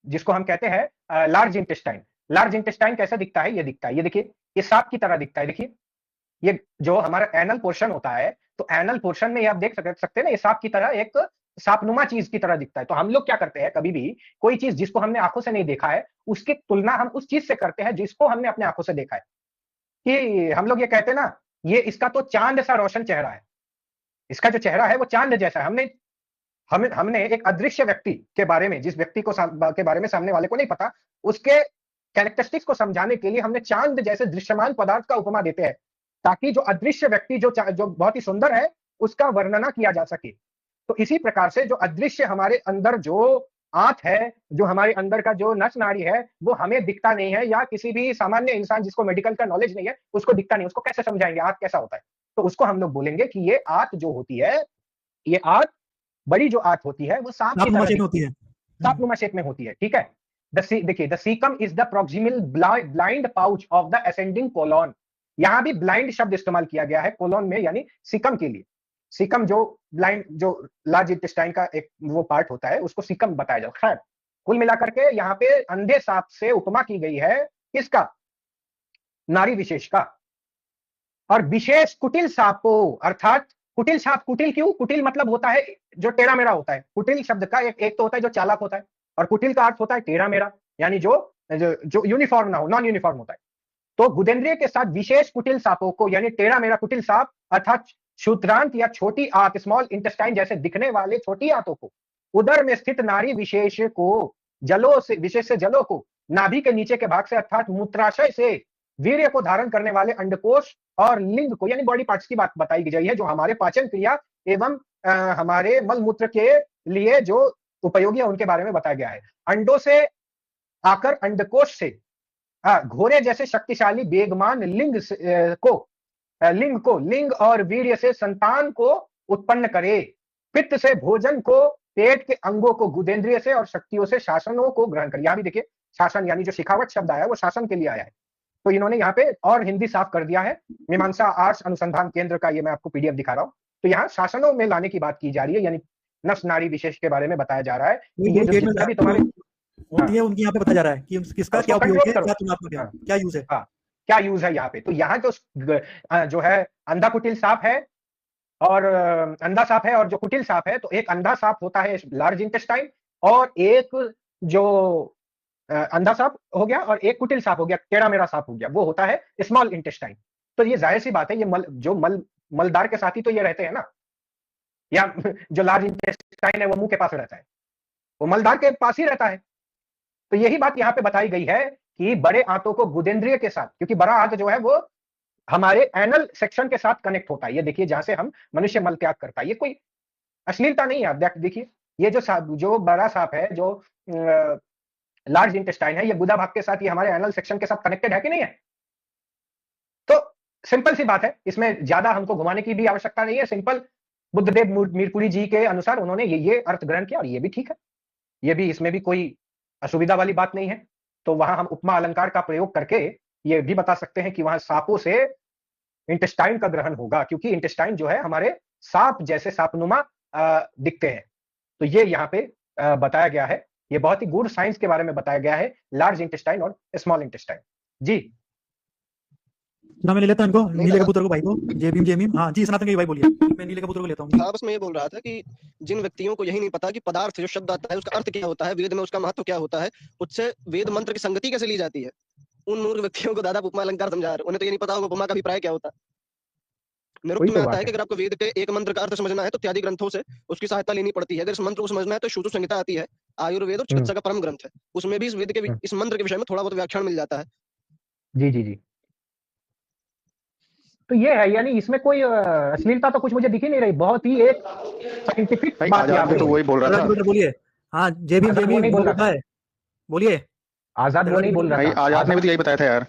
Speaker 5: जिसको हम कहते हैं लार्ज इंटेस्टाइन। लार्ज इंटेस्टाइन कैसा दिखता है? ये दिखता है, ये देखिए, ये सांप की तरह दिखता है। देखिए ये जो हमारा एनल पोर्शन होता है, तो एनल पोर्शन में ये आप देख सकते हैं ना, ये सांप की तरह, एक सांपनुमा चीज की तरह दिखता है। तो हम लोग क्या करते हैं, कभी भी कोई चीज जिसको हमने आंखों से नहीं देखा है, उसकी तुलना हम उस चीज से करते हैं जिसको हमने अपने आंखों से देखा है। कि हम लोग ये कहते हैं ना, ये इसका तो चांद सा रोशन चेहरा है, इसका जो चेहरा है वो चांद जैसा है। हमने एक अदृश्य व्यक्ति के बारे में, जिस व्यक्ति को के बारे में सामने वाले को नहीं पता, उसके कैरेक्टरिस्टिक्स को समझाने के लिए हमने चांद जैसे दृश्यमान पदार्थ का उपमा देते हैं, ताकि जो अदृश्य व्यक्ति जो बहुत ही सुंदर है उसका वर्णना किया जा सके। तो इसी प्रकार से जो अदृश्य हमारे अंदर जो आंत है, जो हमारे अंदर का जो नस नाड़ी है, वो हमें दिखता नहीं है, या किसी भी सामान्य इंसान जिसको मेडिकल का नॉलेज नहीं है उसको दिखता नहीं, उसको कैसे समझाएंगे आंत कैसा होता है? तो उसको हम लोग बोलेंगे कि ये आंत जो होती है, ये आंत, बड़ी जो आंत होती है वो सांप की तरह
Speaker 6: होती है,
Speaker 5: सांपनुमा शेप में होती है। ठीक है, देखिए, the caecum is the proximal blind pouch of the ascending colon. यहां भी ब्लाइंड शब्द इस्तेमाल किया गया है कोलॉन में, यानी सीकम के लिए। सीकम जो ब्लाइंड, जो लार्ज इंटेस्टाइन का एक वो पार्ट होता है, उसको सीकम बताया जाता है। खैर, कुल मिलाकर के यहाँ पे अंधे सांप से उपमा की गई है किसका? नारी विशेष का। और विशेष कुटिल सांपों, अर्थात कुटिल सांप, कुटिल क्यों? कुटिल मतलब होता है जो टेढ़ा मेढ़ा होता है। कुटिल शब्द का एक तो होता है जो चालाक होता है, और कुटिल का अर्थ होता है टेढ़ा मेढ़ा, यानी जो यूनिफॉर्म ना हो, नॉन यूनिफॉर्म होता है। तो गुदेंद्रिय के साथ विशेष कुटिल सांपों को, यानी टेढ़ा मेढ़ा कुटिल सांप अर्थात क्षुद्रांत या छोटी आंत, स्मॉल इंटेस्टाइन जैसे दिखने वाले छोटी आंतों को, उदर में स्थित नारी विशेष को, जलों से, विशेष से जलों को, नाभि के नीचे के भाग से अर्थात मूत्राशय से वीर्य को धारण करने वाले अंडकोश और लिंग को, यानी बॉडी पार्ट्स की बात बताई गई है, जो हमारे पाचन क्रिया एवं हमारे मल मूत्र के लिए जो उपयोगी है उनके बारे में बताया गया है। अंडों से आकर अंडकोश से घोड़े जैसे शक्तिशाली बेगमान लिंग और वीर्य से संतान को उत्पन्न करे। पित्त से भोजन को, पेट के अंगों को गुदेंद्रिय से, और शक्तियों से शासनों को ग्रहण करे। यहां भी देखिए शासन, यानी जो शिखावत शब्द आया है वो शासन के लिए आया है। तो इन्होंने यहाँ पे और हिंदी साफ कर दिया है। मीमांसा आर्ट्स अनुसंधान केंद्र का ये मैं आपको पीडीएफ दिखा रहा हूँ। तो यहाँ शासनों में लाने की बात की जा रही है, यानी नस नाड़ी विशेष के बारे में बताया जा रहा है कि ये जो जितना भी तुम्हारे
Speaker 6: होती है उनकी यहाँ पे बताया जा रहा है कि किसका क्या उपयोग है, क्या तुलनात्मक है, क्या यूज है,
Speaker 5: क्या यूज है यहाँ पे। तो यहाँ जो है अंधा कुटिल सांप है और अंधा सांप है, और जो कुटिल सांप है, तो एक अंधा सांप होता है लार्ज इंटेस्टाइन, और एक जो अंधा सांप हो गया, और एक कुटिल सांप हो गया, टेढ़ा मेढ़ा सांप हो गया, वो होता है स्मॉल इंटेस्टाइन। तो ये जाहिर सी बात है, ये मलदार के साथ ही तो ये रहते हैं ना, या जो लार्ज इंटेस्टाइन है वो मुंह के पास रहता है, वो मलदार के पास ही रहता है। तो यही बात यहाँ पे बताई गई है कि बड़े आंतों को गुदेंद्रिय के साथ, क्योंकि बड़ा आंत जो है वो हमारे एनल सेक्शन के साथ कनेक्ट होता है। ये देखिए जहां से हम मनुष्य मल त्याग करता है, ये कोई अश्लीलता नहीं है। आप देखिए ये जो बड़ा सांप है, जो लार्ज इंटेस्टाइन है, ये गुदा भाग के साथ, ये हमारे एनल सेक्शन के साथ कनेक्टेड है कि नहीं है? तो सिंपल सी बात है, इसमें ज्यादा हमको घुमाने की भी आवश्यकता नहीं है। सिंपल बुद्धदेव मीरपुरी जी के अनुसार उन्होंने ये अर्थ ग्रहण किया, और ये भी ठीक है, ये भी, इसमें भी कोई असुविधा वाली बात नहीं है। तो वहां हम उपमा अलंकार का प्रयोग करके ये भी बता सकते हैं कि वहां सांपों से इंटेस्टाइन का ग्रहण होगा, क्योंकि इंटेस्टाइन जो है हमारे सांप जैसे सांपनुमा दिखते हैं। तो ये यहाँ पे बताया गया है, ये बहुत ही गुड साइंस के बारे में बताया गया है, लार्ज इंटेस्टाइन और स्मॉल इंटेस्टाइन। जी
Speaker 6: ना मैं ले लेता हूं इनको, नीले कबूतर को, भाई को, जय भीम जय भीम। हाँ जी सनातन के भाई बोलिए, मैं नीले कबूतर को लेता हूँ।
Speaker 9: हाँ, बस मैं ये बोल रहा था कि जिन व्यक्तियों को यही नहीं पता कि पदार्थ जो शब्द आता है उसका अर्थ क्या होता है, वेद में उसका महत्व क्या होता है, उससे वेद मंत्र की संगति कैसे ली जाती है, उन मूर्ख व्यक्तियों को दादा उपमा अलंकार समझा रहे, उन्हें तो ये नहीं पता होगा उपमा का अभिप्राय क्या होता है। निरुक्त में आता है कि अगर आपको वेद के एक मंत्र का अर्थ समझना है तो इत्यादि ग्रंथों से उसकी सहायता लेनी पड़ती है। अगर इस मंत्र को समझना है तो श्रुतु संहिता आती है, आयुर्वेद और चिकित्सा का परम ग्रंथ है, उसमें भी इस वेद के इस मंत्र के विषय में थोड़ा बहुत व्याख्यान मिल जाता है।
Speaker 5: जी जी जी, तो ये है, यानी इसमें कोई अश्लीलता तो कुछ मुझे दिख ही नहीं रही, बहुत ही एक साइंटिफिक बात यहाँ पे।
Speaker 10: तो वही बोल रहा था,
Speaker 6: बोलिए। हाँ जय भीम नहीं बोल रहा है, बोलिए।
Speaker 5: आजाद वो नहीं बोल रहा था,
Speaker 10: आजाद ने भी तो यही बताया था यार।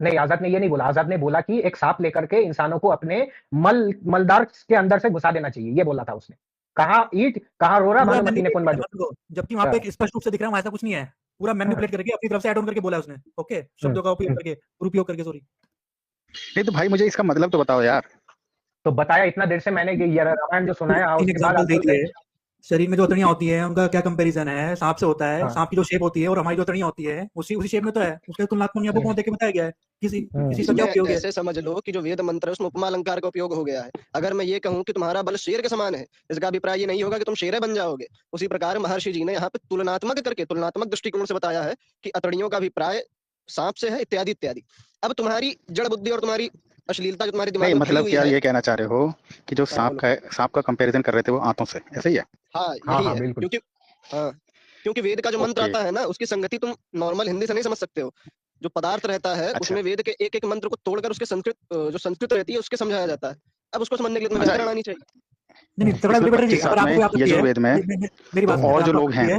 Speaker 5: नहीं, आजाद ने ये नहीं बोला। आजाद ने बोला कि एक सांप लेकर के इंसानों को अपने मलदार के अंदर से घुसा देना चाहिए, ये बोला था उसने। कहा ईट, कहा रोरा, भानुमति ने कौन बाजू,
Speaker 6: जबकि वहां पे स्पष्ट रूप से दिख रहा है ऐसा कुछ नहीं है, पूरा मैनिपुलेट करके अपनी तरफ से ऐड ऑन करके बोला उसने। ओके, शब्दों का उपयोग करके, दुरुपयोग करके, सॉरी।
Speaker 10: नहीं तो भाई मुझे इसका मतलब तो बताओ यार।
Speaker 5: तो बताया इतना देर से मैंने, ये रामायण जो सुनाया उसके बाद
Speaker 6: शरीर में जो अतड़ियां होती है उनका क्या कंपैरिजन है, सांप से होता है। हाँ। सांप की जो शेप होती है और हमारी जो अतड़ियां होती है उसी शेप में तो है, उसके तुलनात्मक यहाँ पे देख के बताया गया है। किसी का क्या उपयोग है?
Speaker 9: ऐसे समझ लो कि जो वेद मंत्र है उसमें उपमा अलंकार का उपयोग हो गया है। अगर मैं ये कहूँ कि तुम्हारा बल शेर के समान है, इसका अभिप्राय ये नहीं होगा कि तुम शेर बन जाओगे। उसी प्रकार महर्षि जी ने यहाँ पे तुलनात्मक करके, तुलनात्मक दृष्टिकोण से बताया है कि अतड़ियों का अभिप्राय सांप से है, इत्यादि इत्यादि। अब तुम्हारी जड़ बुद्धि और तुम्हारी अश्लीलता जो तुम्हारे दिमाग में,
Speaker 10: मतलब क्या ये कहना चाह रहे हो कि जो सांप का कंपैरिजन कर रहे थे वो आंतों से, ऐसे ही है?
Speaker 9: हाँ यही है, क्योंकि वेद का जो मंत्र आता है ना उसकी संगति तुम नॉर्मल हिंदी से नहीं समझ सकते हो। जो पदार्थ रहता है उसमें वेद के एक एक मंत्र को तोड़कर उसके संस्कृत जो संस्कृत रहती है उसके समझाया जाता है। अब उसको समझने के लिए तुम्हें व्याकरण आनी चाहिए।
Speaker 6: नहीं तगड़ा
Speaker 10: इसमें
Speaker 6: बेटर जी,
Speaker 10: 25
Speaker 6: अगर
Speaker 10: साथ
Speaker 6: आपको
Speaker 10: में
Speaker 6: कोई आपत्ति है
Speaker 10: यजुर्वेद में
Speaker 6: मेरी
Speaker 10: तो
Speaker 6: बात सुनिए,
Speaker 10: और
Speaker 6: अगर
Speaker 10: जो
Speaker 6: आपको
Speaker 10: लोग हैं,
Speaker 6: आपत्ति है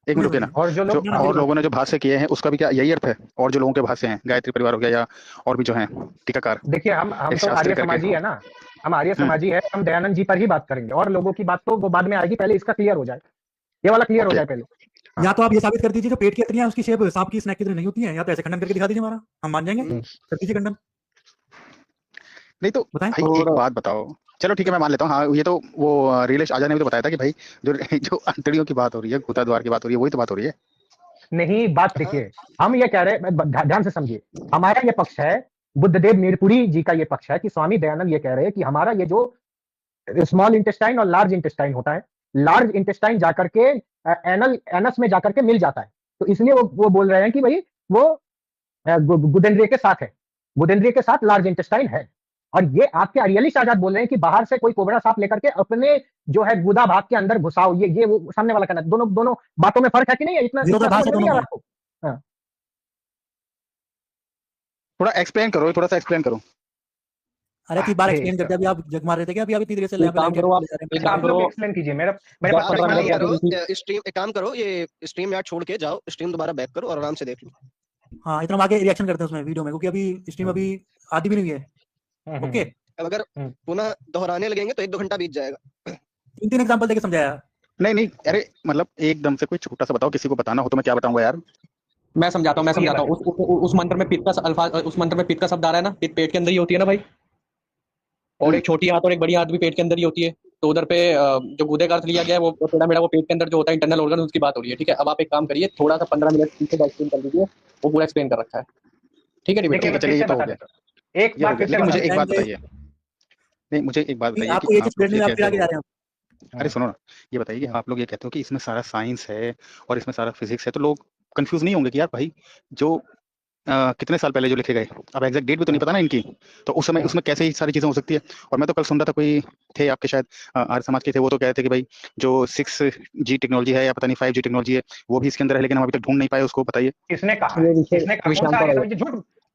Speaker 10: एक मिनट रुकिए ना,
Speaker 5: और जो लोग
Speaker 10: और लोगों ने जो भाष्य किए हैं उसका भी क्या यही अर्थ है? और जो लोगों के भाष्य हैं, गायत्री परिवार हो गया या और भी जो हैं टीकाकार,
Speaker 5: देखिए, हम
Speaker 10: एक
Speaker 5: तो
Speaker 10: शास्त्री
Speaker 5: आर्य
Speaker 10: करके।
Speaker 5: समाजी है ना, हम आर्य समाजी है, हम दयानंद जी पर ही बात करेंगे, और लोगों की बात तो वो बाद में आएगी, पहले इसका क्लियर हो जाए, ये वाला क्लियर हो
Speaker 10: ओके
Speaker 5: जाए पहले।
Speaker 6: या तो आप ये साबित कर दीजिए जो पेट की अतरियां उसकी शेप सांप की स्नैक की तरह नहीं होती है, या तो ऐसे खंडन करके दिखा दीजिए हमारा, हम मान जाएंगे, कर दीजिए खंडन।
Speaker 10: नहीं तो
Speaker 6: बताएं।
Speaker 10: भाई एक बात बताओ, चलो ठीक है मैं मान लेता हूँ, हाँ ये तो वो रीलेश आजा ने भी तो बताया था कि भाई जो जो अंतड़ियों की बात हो रही है, गुदा द्वार की बात हो रही है, वही तो बात हो रही है।
Speaker 5: नहीं, बात देखिए, हम ये कह रहे हैं, ध्यान से समझिए, हमारा ये पक्ष है, बुद्धदेव मीरपुरी जी का ये पक्ष है कि स्वामी दयानंद ये कह रहे हैं कि हमारा ये जो स्मॉल इंटेस्टाइन और लार्ज इंटेस्टाइन होता है, लार्ज इंटेस्टाइन जाकर के एनस में जाकर के मिल जाता है, तो इसलिए वो बोल रहे हैं कि भाई वो गुदेंद्रिय के साथ है, गुदेंद्रिय के साथ लार्ज इंटेस्टाइन है। और ये आपके अरियलिस्ट आजाद बोल रहे हैं कि बाहर से कोई कोबरा सांप लेकर के अपने जो है गुदा भाग के अंदर घुसाओ, ये वो सामने वाला कहना, दोनों दोनों बातों में फर्क है कि नहीं है? इतना समझ नहीं आ रहा आपको? हाँ।
Speaker 10: थोड़ा एक्सप्लेन करो, थोड़ा सा एक्सप्लेन करो।
Speaker 6: अरे तीन बार एक्सप्लेन करते, अभी आप जग मार रहे थे क्या? अभी इतनी देर से
Speaker 5: आप लोग एक्सप्लेन कीजिए, मेरे पास
Speaker 9: स्ट्रीम, एक काम करो, ये स्ट्रीम यार छोड़ के जाओ, स्ट्रीम दोबारा बैक करो और आराम से देख लो।
Speaker 6: हाँ, इतना आगे रिएक्शन करते हैं उसमें वीडियो में, क्योंकि अभी स्ट्रीम अभी आधी भी नहीं हुई है। ओके,
Speaker 9: अब अगर पुनः दोहराने लगेंगे तो 1-2 घंटा बीत जाएगा।
Speaker 6: 3 एग्जांपल देके समझाया।
Speaker 10: नहीं अरे मतलब एकदम से कोई छोटा सा बताओ, किसी को बताना हो तो मैं क्या बताऊंगा यार।
Speaker 7: मैं समझाता हूँ उस मंत्र में पित्त का अल्फाज, उस मंत्र में पित्त का शब्द आ रहा है ना, पित्त पेट के अंदर ही होती है ना भाई, और एक छोटी हाथ और एक बड़ी हाथ भी पेट के अंदर ही होती है, तो उधर पे जो गुदे का अर्थ लिया गया है वो टेढ़ा मेढ़ा वो पेट के अंदर जो होता है इंटरनल ऑर्गन, उसकी बात हो रही है। ठीक है, अब आप एक काम करिए, थोड़ा सा 15 मिनट पीछे का एक्सप्लेन कर दीजिए, वो पूरा एक्सप्लेन कर रखा है। ठीक है
Speaker 10: ठीक है, चलिए ये तो हो गया।
Speaker 5: एक बात
Speaker 10: मुझे एक बात बताइए, नहीं मुझे एक बात बताइए कि अरे सुनो ना, ये बताइए कि आप लोग ये कहते हो कि इसमें सारा साइंस है और इसमें सारा फिजिक्स है, तो लोग कंफ्यूज नहीं होंगे कि यार भाई जो कितने साल पहले जो लिखे गए, अब एग्जैक्ट डेट भी तो नहीं पता ना इनकी, तो उस समय उसमें कैसे ही सारी चीजें हो सकती है। और मैं तो कल सुन रहा था, कोई थे आपके शायद आर्य समाज के थे, वो तो कहते थे कि भाई जो 6G टेक्नोलॉजी है या पता नहीं 5G टेक्नोलॉजी है वो भी इसके अंदर है, लेकिन हम अभी तक ढूंढ नहीं पाए उसको। बताइए
Speaker 5: किसने कहा?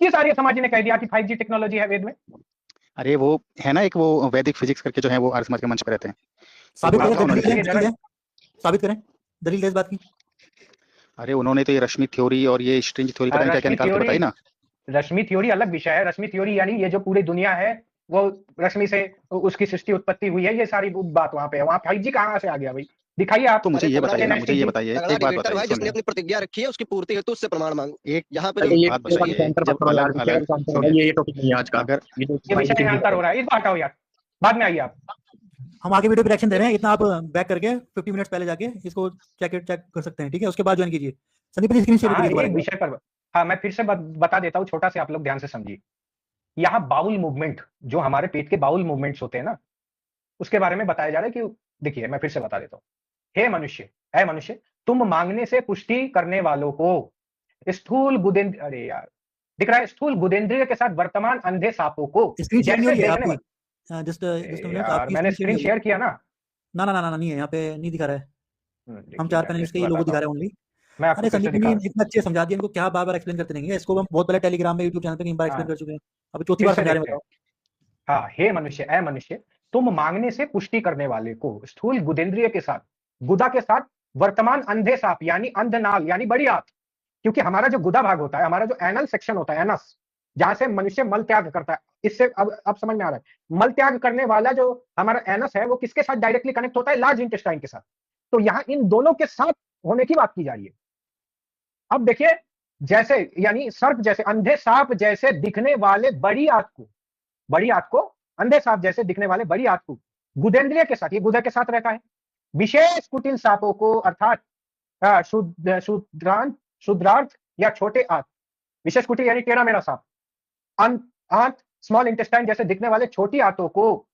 Speaker 5: किस आर्य समाज ने कह दिया कि 5G टेक्नोलॉजी है वेद में?
Speaker 10: अरे वो है ना एक वो वैदिक फिजिक्स करके जो है वो आर्य समाज के मंच पर रहते हैं।
Speaker 6: साबित करें दलील इस बात की।
Speaker 10: अरे उन्होंने तो ये रश्मि थ्योरी और ये स्ट्रिंज थ्योरी पता नहीं क्या क्या निकाल के बताई ना।
Speaker 5: रश्मि थ्योरी अलग विषय है। रश्मि थ्योरी यानी ये जो पूरी दुनिया है वो रश्मि से उसकी सृष्टि उत्पत्ति हुई है, ये सारी बात वहां पे है। वहां 5G कहाँ से आ गया भाई? दिखाइए आप।
Speaker 10: तो मुझे ये बताइए ना, मुझे ये बताइए, एक बात बताइए,
Speaker 9: जिसने अपनी प्रतिज्ञा रखी है उसकी पूर्ति हेतु उससे प्रमाण मांगो।
Speaker 10: एक
Speaker 9: यहाँ पे
Speaker 10: ये बात बताइए, जब अलग
Speaker 7: ये टॉपिक नहीं है आज का,
Speaker 10: अगर
Speaker 5: ये विषय में अंतर हो रहा है, इस बात आओ यार, बाद में आइए आप।
Speaker 6: हम आगे वीडियो पे रिएक्शन दे रहे हैं, इतना आप बैक करके 50 मिनट पहले जाके इसको चेक कर सकते हैं। ठीक है, उसके बाद ज्वाइन कीजिए। संदीप जी स्क्रीन शेयर कीजिए
Speaker 5: एक विषय पर। हाँ, मैं फिर से बता देता हूँ, छोटा से आप लोग ध्यान से समझिए। यहाँ बाउल मूवमेंट, जो हमारे पेट के बाउल मूवमेंट्स होते हैं ना, उसके बारे में बताया जा रहा है कि देखिए, मैं फिर से बता देता हूँ। हे मनुष्य, तुम मांगने से पुष्टि करने वालों को स्थूल गुदेंद्र, अरे यार दिख रहा है, स्थूल गुदेंद्रिय के साथ वर्तमान अंधे सांपों को मैंने स्क्रीन शेयर किया ना।
Speaker 6: ना नहीं है, यहाँ पे नहीं दिखा रहा है। हम 4 पैनलिस्ट के लोगो दिखा रहे हैं ओनली।
Speaker 5: मैं
Speaker 6: अरे संदीप जी इतना अच्छे समझा दिया, इनको क्या बार-बार एक्सप्लेन करते रहेंगे? इसको हम बहुत पहले टेलीग्राम में यूट्यूब चैनल पे कई बार एक्सप्लेन कर चुके हैं, अब चौथी बार समझा रहे हैं।
Speaker 5: हाँ, हे मनुष्य, तुम मांगने से पुष्टि करने वाले को स्थूल गुदेंद्रिय के साथ, गुदा के साथ वर्तमान अंधे सांप यानी अंधनाल यानी बड़ी आंत, क्योंकि हमारा जो गुदा भाग होता है, हमारा जो एनल सेक्शन होता है, एनस, जहां से मनुष्य मल त्याग करता है, इससे अब समझ में आ रहा है। मल त्याग करने वाला जो हमारा एनस है वो किसके साथ डायरेक्टली कनेक्ट होता है? लार्ज इंटेस्टाइन के साथ। तो यहाँ इन दोनों के साथ होने की बात की जा रही है। अब देखिए, जैसे यानी सर्प जैसे, अंधे सांप जैसे दिखने वाले बड़ी आंत को अंधे सांप जैसे दिखने वाले बड़ी आंत को गुदेंद्रिय के साथ, ये गुदा के साथ रहता है। विशेष कुटिल सांपों को अर्थात शुद्रार्थ या छोटे आंत, विशेष कुटिल यानी टेढ़ा मेढ़ा सांप, आंत स्मॉल इंटेस्टाइन जैसे दिखने वाले छोटी आंतों को,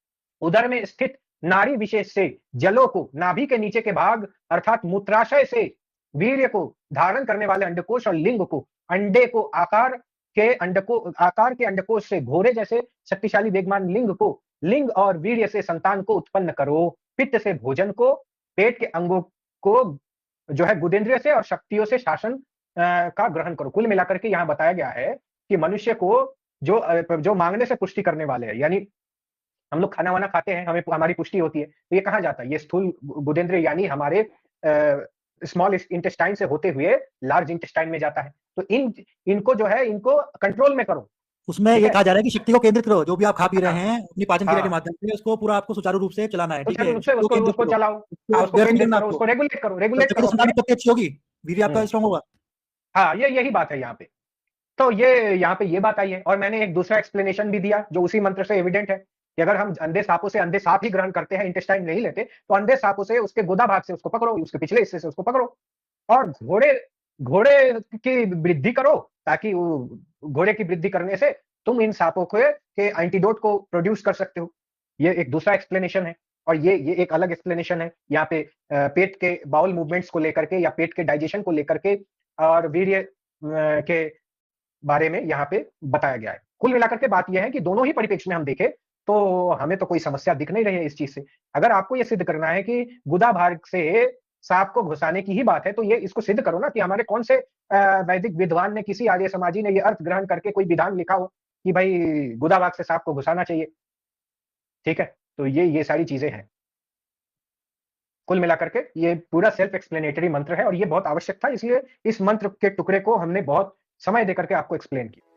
Speaker 5: उदर में स्थित नाड़ी विशेष से जलों को, नाभि के नीचे के भाग अर्थात मूत्राशय से वीर्य को धारण करने वाले अंडकोश और लिंग को, अंडे को आकार के अंडकोश से घोड़े जैसे शक्तिशाली वेगमान लिंग को, लिंग और वीर्य से संतान को उत्पन्न करो, पित्त से भोजन को, पेट के अंगों को जो है गुदेंद्रिय से और शक्तियों से शासन का ग्रहण करो। कुल मिलाकर के यहाँ बताया गया है कि मनुष्य को जो मांगने से पुष्टि करने वाले हैं, यानी हम लोग खाना वाना खाते हैं, हमें हमारी पुष्टि होती है, तो ये कहाँ जाता है? ये स्थूल गुदेंद्रिय यानी हमारे स्मॉल इंटेस्टाइन से होते हुए लार्ज इंटेस्टाइन में जाता है। तो इनको जो है, इनको कंट्रोल में करो।
Speaker 6: उसमें ये कहा जा रहा है कि शक्ति को केंद्रित करो, जो भी आप खा पी रहे हैं अपनी पाचन क्रिया के माध्यम से, उसको पूरा आपको सुचारू रूप से चलाना है। ठीक है,
Speaker 5: उसको चलाओ, उसको रेगुलेट करो,
Speaker 6: संतान अच्छी होगी, वीर्य आपका स्ट्रांग होगा।
Speaker 5: हाँ, यही बात है यहाँ पे। तो यहाँ पे ये बात आई है। और मैंने एक दूसरा एक्सप्लेनेशन भी दिया जो उसी मंत्र से एविडेंट है कि अगर हम अंधे सांपों से अंधे सांप ही ग्रहण करते हैं, इंटेस्टाइन नहीं लेते, तो अंधे सांपों से उसके गुदा भाग से उसको पकड़ो, उसके पिछले हिस्से से उसको पकड़ो, और घोड़े की वृद्धि करो, ताकि घोड़े की वृद्धि करने से तुम इन सांपों के एंटीडोट को प्रोड्यूस कर सकते हो। ये एक दूसरा एक्सप्लेनेशन है। और ये एक अलग एक्सप्लेनेशन है यहाँ पे पेट के बाउल मूवमेंट्स को लेकर के, या पेट के डाइजेशन को लेकर के, और वीर्य के बारे में यहाँ पे बताया गया है। कुल मिलाकर के बात यह है कि दोनों ही परिप्रेक्ष्य में हम देखें तो हमें तो कोई समस्या दिख नहीं रही है इस चीज से। अगर आपको यह सिद्ध करना है कि गुदा भाग से सांप को घुसाने की ही बात है, तो ये इसको सिद्ध करो ना कि हमारे कौन से वैदिक विद्वान ने, किसी आर्य समाजी ने ये अर्थ ग्रहण करके कोई विधान लिखा हो कि भाई गुदा भाग से सांप को घुसाना चाहिए। ठीक है, तो ये सारी चीजें हैं। कुल मिलाकर के ये पूरा सेल्फ एक्सप्लेनेटरी मंत्र है और ये बहुत आवश्यक था, इसलिए इस मंत्र के टुकड़े को हमने बहुत समय देकर के आपको एक्सप्लेन किया।